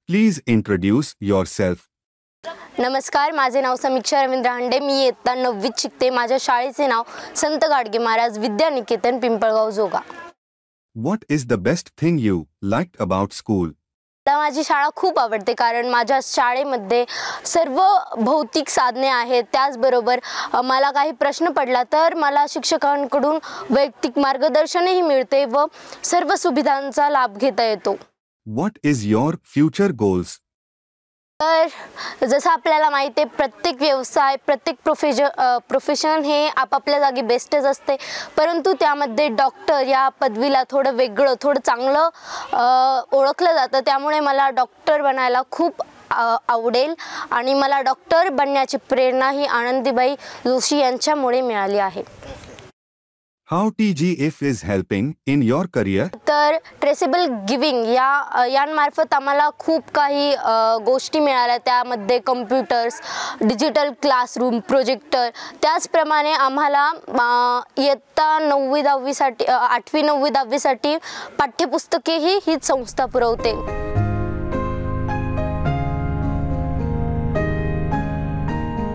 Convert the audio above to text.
Please introduce yourself. नमस्कार, माझे नाव समीक्षा रवींद्र हांडे. मी इयत्ता 9वीत शिकते. माझ्या शाळेचे नाव संत गाडगे महाराज विद्यानिकेतन पिंपळगाव जोगा. What is the best thing you liked about school? मला माझी शाळा खूप आवडते कारण माझ्या शाळेमध्ये सर्व भौतिक साधने आहेत. त्याचबरोबर मला काही प्रश्न पडला तर मला शिक्षकांकडून वैयक्तिक मार्गदर्शनही मिळते व सर्व सुविधांचा लाभ घेता येतो. What is your future goals? तर जसं आपल्याला माहिती आहे, प्रत्येक व्यवसाय, प्रत्येक प्रोफेशन हे आपापल्या जागी बेस्टच असते, परंतु त्यामध्ये डॉक्टर या पदवीला थोडं वेगळं, थोडं चांगलं ओळखलं जातं. त्यामुळे मला डॉक्टर बनायला खूप आवडेल आणि मला डॉक्टर बनण्याची प्रेरणा ही आनंदीबाई जोशी यांच्यामुळे मिळाली आहे. How TGF is helping in your career? तर ट्रेसेबल गिविंग यांमार्फत आम्हाला खूप काही गोष्टी मिळाल्या. त्यामध्ये कम्प्युटर्स, डिजिटल क्लासरूम, प्रोजेक्टर. त्याचप्रमाणे आम्हाला इयत्ता 9वी 10वीसाठी 8वी 9वी 10वीसाठी पाठ्यपुस्तकेही हीच संस्था पुरवते.